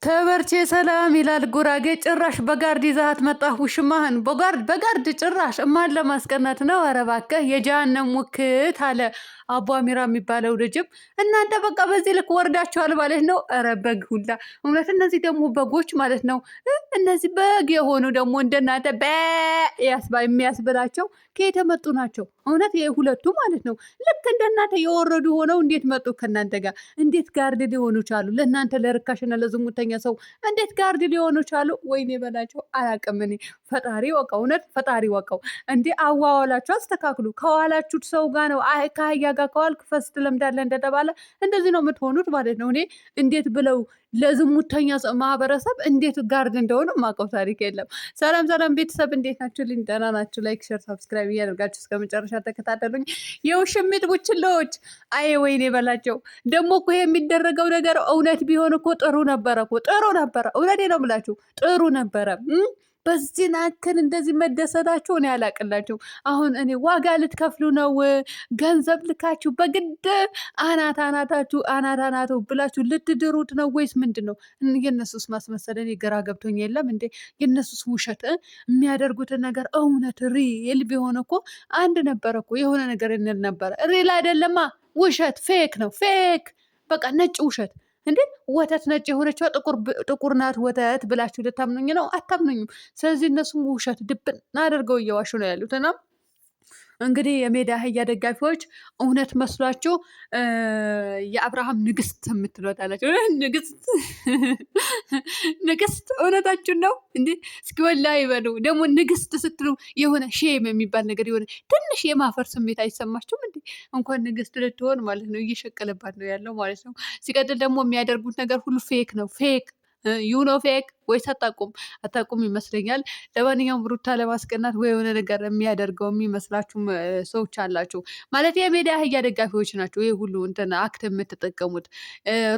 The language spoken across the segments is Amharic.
ተበርቼ ሰላም ይላል ጉራጌ። ጭራሽ በጋርድ ይዛሃት መጣህ ውሽማህን። በጋርድ ጭራሽ እማን ለማስቀናት ነው? ኧረ እባክህ የጀሃነም ሙክት አለ አቡ አሚራ የሚባለው ልጅም። እናንተ በቃ በዚህ ልክ ወርዳችኋል ማለት ነው። ኧረ በግ ሁላ እውነት። እነዚህ ደግሞ በጎች ማለት ነው። እነዚህ በግ የሆኑ ደግሞ እንደናንተ የሚያስብላቸው ከየት የመጡ ናቸው? እውነት ይሄ ሁለቱ ማለት ነው። ልክ እንደናንተ የወረዱ ሆነው እንዴት መጡ ከእናንተ ጋር? እንዴት ጋርድ ሊሆኑ ቻሉ? ለእናንተ ለርካሽና ለዝሙተኛ ሰው እንዴት ጋርድ ሊሆኑ ቻሉ? ወይኔ በላቸው አላቅም እኔ። ፈጣሪ ወቀው፣ እውነት ፈጣሪ ወቀው። እንዴ አዋዋላችሁ አስተካክሉ። ከዋላችሁት ሰው ጋር ነው ከአህያ ጋር ከዋልክ ፈስ ትለምዳለህ እንደተባለ እንደዚህ ነው የምትሆኑት ማለት ነው። እኔ እንዴት ብለው ለዝሙተኛ ማህበረሰብ እንዴት ጋርድ እንደሆነ ማውቀው ታሪክ የለም። ሰላም ሰላም ቤተሰብ እንዴት ናችሁ? ልኝ ደህና ናችሁ? ላይክ ሸር ሰብስክራይብ እያደርጋችሁ እስከ መጨረሻ ተከታተሉኝ። የውሽሚት ቡችሎች አይ ወይኔ በላቸው። ደግሞ እኮ የሚደረገው ነገር እውነት ቢሆን እኮ ጥሩ ነበረ እኮ ጥሩ ነበረ። እውነቴ ነው የምላችሁ ጥሩ ነበረ። በዚህ ናክል እንደዚህ መደሰታችሁ እኔ አላቅላችሁ። አሁን እኔ ዋጋ ልትከፍሉ ነው ገንዘብ ልካችሁ በግድ አናታችሁ አናቱ ብላችሁ ልትድሩት ነው ወይስ ምንድን ነው? የነሱስ ማስመሰለን የግራ ገብቶኝ የለም እንዴ? የነሱስ ውሸት የሚያደርጉትን ነገር እውነት ሪል ቢሆን እኮ አንድ ነበረ እኮ የሆነ ነገር እንል ነበረ። ሪል አይደለማ፣ ውሸት ፌክ ነው። ፌክ በቃ ነጭ ውሸት እንዴ! ወተት ነጭ የሆነችዋ ጥቁር ናት ወተት ብላችሁ ልታምኑኝ ነው? አታምኑኝም። ስለዚህ እነሱም ውሸት ድብን አድርገው እየዋሹ ነው ያሉት እና እንግዲህ የሜዳ አህያ ደጋፊዎች እውነት መስሏችሁ የአብርሃም ንግስት የምትሏታላችሁ። ንግስት እውነታችሁን ነው እንዴ? እስኪ ወላሂ ይበሉ። ደግሞ ንግስት ስትሉ የሆነ ሼም የሚባል ነገር የሆነ ትንሽ የማፈር ስሜት አይሰማችሁም እንዴ? እንኳን ንግስት ልትሆን ማለት ነው እየሸቀለባት ነው ያለው ማለት ነው። ሲቀጥል ደግሞ የሚያደርጉት ነገር ሁሉ ፌክ ነው። ፌክ ዩኖ ፌክ ወይስ አታቁም ይመስለኛል። ለማንኛውም ሩታ ለማስቀናት ወይ የሆነ ነገር የሚያደርገው የሚመስላችሁም ሰዎች አላችሁ ማለት የሜዳ አህያ ደጋፊዎች ናቸው። ይህ ሁሉ እንትን አክት የምትጠቀሙት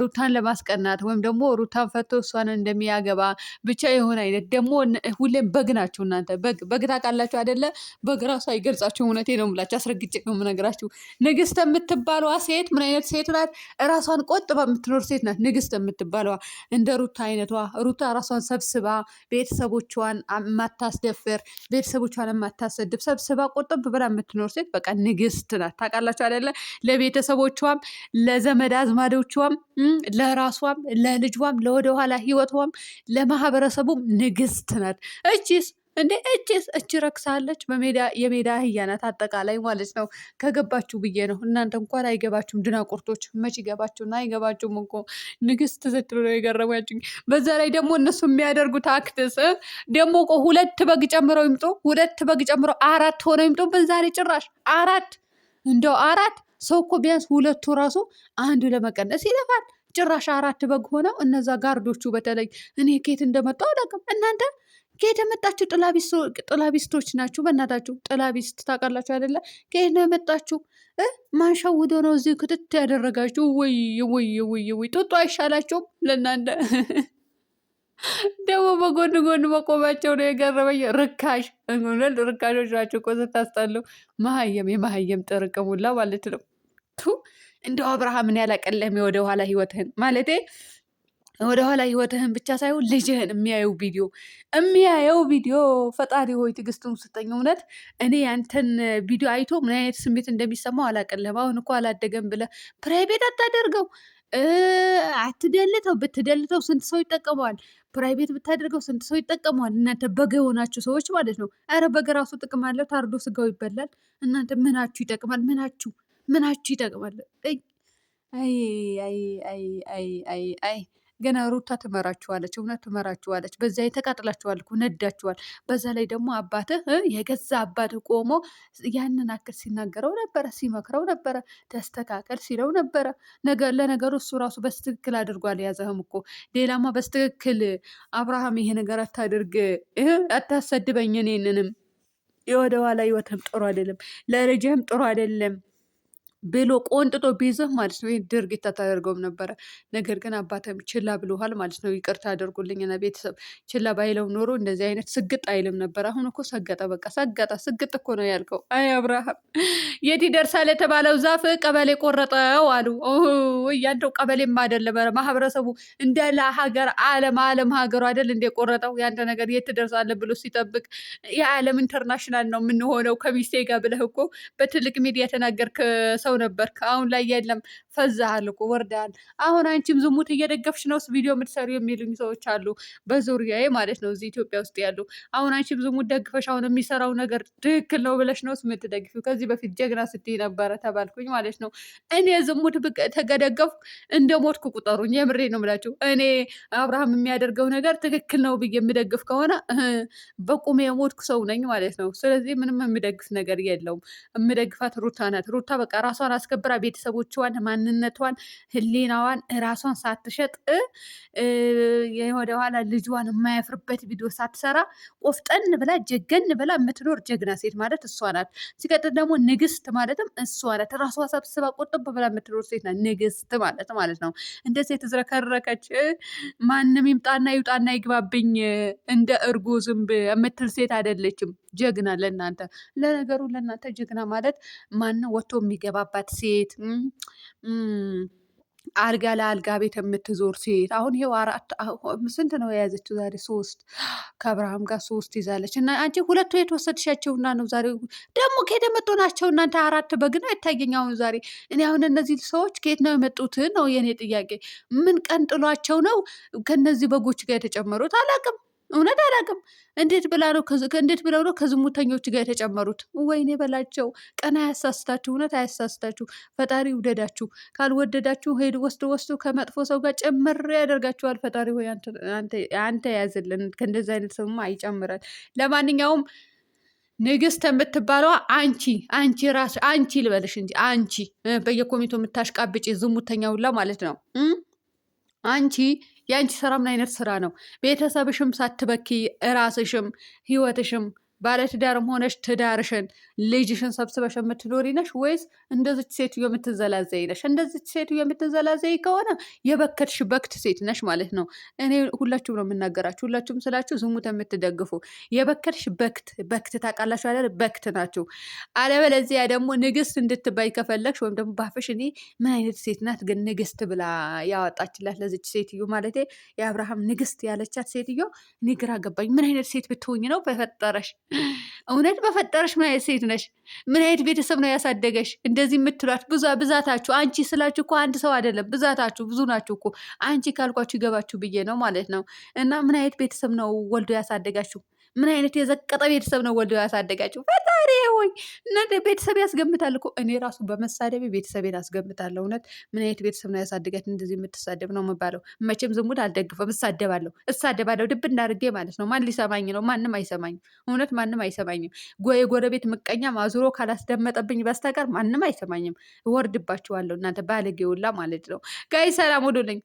ሩታን ለማስቀናት ወይም ደግሞ ሩታን ፈቶ እሷን እንደሚያገባ ብቻ የሆነ አይነት ደግሞ ሁሌም በግ ናችሁ እናንተ። በግ ታውቃላችሁ አይደለ? በግ ራሱ አይገልጻችሁ። እውነቴ ነው የምላችሁ፣ አስረግጬ ነው የምነግራችሁ። ንግስት የምትባለዋ ሴት ምን አይነት ሴት ናት? ራሷን ቆጥባ የምትኖር ሴት ናት ንግስት የምትባለዋ። እንደ ሩታ አይነቷ ሩታ ራሷን ሰብስባ ቤተሰቦቿን የማታስደፍር ቤተሰቦቿን የማታሰድብ ሰብስባ ቁጥብ ብላ የምትኖር ሴት በቃ ንግስት ናት። ታውቃላችሁ አይደለ? ለቤተሰቦቿም ለዘመድ አዝማዶቿም ለራሷም ለልጇም ለወደኋላ ህይወቷም ለማህበረሰቡም ንግስት ናት። እቺስ እንዴ እቺ ረክሳለች። የሜዳ አህያ ናት አጠቃላይ ማለት ነው። ከገባችሁ ብዬ ነው። እናንተ እንኳን አይገባችሁም ድናቁርቶች። መች ይገባችሁና? አይገባችሁም እኮ ንግስት ስትሉ ነው የገረማችሁኝ። በዛ ላይ ደግሞ እነሱ የሚያደርጉት አክትስ ደግሞ እኮ ሁለት በግ ጨምረው ይምጡ፣ ሁለት በግ ጨምረው አራት ሆነው ይምጡ። በዛሬ ጭራሽ አራት እንደው አራት ሰው እኮ ቢያንስ ሁለቱ ራሱ አንዱ ለመቀነስ ይለፋል። ጭራሽ አራት በግ ሆነው እነዛ ጋርዶቹ በተለይ እኔ ኬት እንደመጣ አላውቅም። እናንተ ከየት የመጣችሁ ጥላቢስቶች ናችሁ? በእናታችሁ ጥላቢስት ታውቃላችሁ አይደለ? ከየት ነው የመጣችሁ? ማንሻውዶ ነው እዚህ ክትት ያደረጋችሁ? ወይ ጡጦ አይሻላችሁም ለእናንተ? ደግሞ በጎን ጎን መቆማቸው ነው የገረመኝ። ርካሾች ናቸው እኮ ስታስጠሉ። የመሀየም ጥርቅሙላ ማለት ነው። እንደው አብርሃምን ያላቀለህም የወደኋላ ህይወትህን ማለቴ ወደኋላ ህይወትህን ብቻ ሳይሆን ልጅህን የሚያየው ቪዲዮ ፈጣሪ ሆይ ትዕግስቱን ስጠኝ። እውነት እኔ ያንተን ቪዲዮ አይቶ ምን አይነት ስሜት እንደሚሰማው አላቀለህም። አሁን እኮ አላደገም ብለህ ፕራይቬት አታደርገው፣ አትደልተው። ብትደልተው ስንት ሰው ይጠቀመዋል? ፕራይቬት ብታደርገው ስንት ሰው ይጠቀመዋል? እናንተ በግ የሆናችሁ ሰዎች ማለት ነው። ኧረ በግ ራሱ ጥቅም አለው፣ ታርዶ ስጋው ይበላል። እናንተ ምናችሁ ይጠቅማል? ምናችሁ ይጠቅማል? አይ አይ አይ አይ አይ አይ ገና ሩታ ትመራችኋለች፣ እውነት ትመራችኋለች። በዛ የተቃጥላችኋል እኮ ነዳችኋል። በዛ ላይ ደግሞ አባትህ የገዛ አባትህ ቆሞ ያንን አክል ሲናገረው ነበረ፣ ሲመክረው ነበረ፣ ተስተካከል ሲለው ነበረ። ለነገሩ እሱ ራሱ በስትክክል አድርጓል። ያዘህም እኮ ሌላማ በስትክክል አብርሃም ይሄ ነገር አታድርግ፣ አታሰድበኝ፣ እኔንንም የወደኋላ ህይወትህም ጥሩ አይደለም፣ ለልጅህም ጥሩ አይደለም ብሎ ቆንጥጦ ቢይዝህ ማለት ነው ይህን ድርጊት አታደርገውም ነበረ። ነገር ግን አባትም ችላ ብሎሃል ማለት ነው። ይቅርታ አድርጉልኝና ቤተሰብ ችላ ባይለው ኖሮ እንደዚህ አይነት ስግጥ አይልም ነበር። አሁን እኮ ሰገጠ፣ በቃ ሰገጠ። ስግጥ እኮ ነው ያልከው። አይ አብርሃም፣ የት ይደርሳል የተባለው ዛፍ ቀበሌ ቆረጠው አሉ። ያንተው ቀበሌም አይደለም ማህበረሰቡ እንዳለ ሀገር አለም ሀገሩ አይደል እንደ ቆረጠው። ያንተ ነገር የት ትደርሳለህ ብሎ ሲጠብቅ የዓለም ኢንተርናሽናል ነው የምንሆነው ከሚስቴ ጋር ብለህ እኮ በትልቅ ሚዲያ የተናገርክ ሰው ነበርክ። አሁን ላይ የለም፣ ፈዛሃል እኮ ወርዳል። አሁን አንቺም ዝሙት እየደገፍሽ ነው ቪዲዮ የምትሰሩ የሚሉኝ ሰዎች አሉ፣ በዙሪያዬ ማለት ነው እዚህ ኢትዮጵያ ውስጥ ያሉ። አሁን አንቺም ዝሙት ደግፈሽ አሁን የሚሰራው ነገር ትክክል ነው ብለሽ ነው የምትደግፊው። ከዚህ በፊት ጀግና ስትይ ነበረ ተባልኩኝ ማለት ነው። እኔ ዝሙት ተገደገፍኩ እንደ ሞትኩ ቁጠሩኝ። የምሬ ነው የምላችሁ። እኔ አብርሃም የሚያደርገው ነገር ትክክል ነው ብዬ የምደግፍ ከሆነ በቁሜ የሞትኩ ሰው ነኝ ማለት ነው። ስለዚህ ምንም የሚደግፍ ነገር የለውም። የምደግፋት ሩታ ናት። ሩታ በቃ ራሷን አስከብራ ቤተሰቦቿን፣ ማንነቷን፣ ህሊናዋን ራሷን ሳትሸጥ ወደኋላ ልጇን የማያፍርበት ቪዲዮ ሳትሰራ ቆፍጠን ብላ ጀገን ብላ የምትኖር ጀግና ሴት ማለት እሷ ናት። ሲቀጥል ደግሞ ንግስት ማለትም እሷ ናት። ራሷ ሰብስባ ቁጥብ ብላ የምትኖር ሴት ናት ንግስት ማለት ነው። እንደ ሴት ዝረከረከች ማንም ይምጣና ይውጣና ይግባብኝ እንደ እርጎ ዝንብ የምትል ሴት አይደለችም። ጀግና ለእናንተ፣ ለነገሩ ለእናንተ ጀግና ማለት ማንም ወጥቶ የሚገባባት ሴት አልጋ ለአልጋ ቤት የምትዞር ሴት። አሁን ይሄው ስንት ነው የያዘችው ዛሬ? 3 ከአብርሃም ጋር 3 ይዛለች። እና አንቺ ሁለቱ የተወሰድሻቸውና ነው ዛሬ ደግሞ ከየት የመጡ ናቸው እናንተ? 4 በግ ነው የታየኝ አሁን ዛሬ። እኔ አሁን እነዚህ ሰዎች ከየት ነው የመጡት ነው የኔ ጥያቄ። ምን ቀን ጥሏቸው ነው ከነዚህ በጎች ጋር የተጨመሩት? አላቅም፣ እውነት አላቅም። እንዴት ብለው ነው ከዝሙተኞች ጋር የተጨመሩት? ወይኔ በላቸው። ቀን አያሳስታችሁ፣ እውነት አያሳስታችሁ። ፈጣሪ ውደዳችሁ። ካልወደዳችሁ ሄድ ወስዶ ከመጥፎ ሰው ጋር ጭምር ያደርጋችኋል። ፈጣሪ ሆይ አንተ ያዝልን፣ ከእንደዚህ አይነት ሰውማ አይጨምረን። ለማንኛውም ንግስት የምትባለዋ አንቺ ራስ አንቺ ልበልሽ እንጂ አንቺ በየኮሚቴው የምታሽቃብጭ ዝሙተኛ ሁላ ማለት ነው። አንቺ የአንቺ ስራ ምን አይነት ስራ ነው? ቤተሰብሽም ሳትበኪ እራስሽም ህይወትሽም ባለትዳርም ሆነሽ ትዳርሽን ልጅሽን ሰብስበሽ የምትኖሪ ነሽ ወይስ እንደዚች ሴትዮ የምትዘላዘይ ነሽ? እንደዚች ሴትዮ የምትዘላዘይ ከሆነ የበከትሽ በክት ሴት ነሽ ማለት ነው። እኔ ሁላችሁም ነው የምናገራችሁ። ሁላችሁም ስላችሁ ዝሙት የምትደግፉ የበከትሽ በክት ታውቃላችሁ አይደል? በክት ናችሁ። አለበለዚያ ደግሞ ንግስት እንድትባይ ከፈለግሽ ወይም ደግሞ ባፍሽ እኔ ምን አይነት ሴት ናት ግን ንግስት ብላ ያወጣችላት ለዚች ሴትዮ ማለት የአብርሃም ንግስት ያለቻት ሴትዮ እኔ ግራ ገባኝ። ምን አይነት ሴት ብትሆኝ ነው በፈጠረሽ? እውነት በፈጠረሽ ምን አይነት ሴት ነሽ? ምን አይነት ቤተሰብ ነው ያሳደገሽ? እንደዚህ የምትሏት ብዛታችሁ። አንቺ ስላችሁ እኮ አንድ ሰው አይደለም፣ ብዛታችሁ ብዙ ናችሁ እኮ። አንቺ ካልኳችሁ ይገባችሁ ብዬ ነው ማለት ነው። እና ምን አይነት ቤተሰብ ነው ወልዶ ያሳደጋችሁ? ምን አይነት የዘቀጠ ቤተሰብ ነው ወልዶ ያሳደጋችሁ? ፈጣሪ ሆይ እናንተ ቤተሰብ ያስገምታል እኮ። እኔ ራሱ በመሳደቤ ቤተሰቤን አስገምታለሁ። እውነት ምን አይነት ቤተሰብ ነው ያሳደጋት እንደዚህ የምትሳደብ ነው የምባለው። መቼም ዝሙት አልደግፈም፣ እሳደባለሁ ድብ እንዳርጌ ማለት ነው። ማን ሊሰማኝ ነው? ማንም አይሰማኝም። እውነት ማንም አይሰማኝም። የጎረቤት ምቀኛ ማዙሮ ካላስደመጠብኝ በስተቀር ማንም አይሰማኝም። እወርድባችኋለሁ እናንተ ባለጌ ሁላ ማለት ነው። ጋይ ሰላም ሁኑልኝ።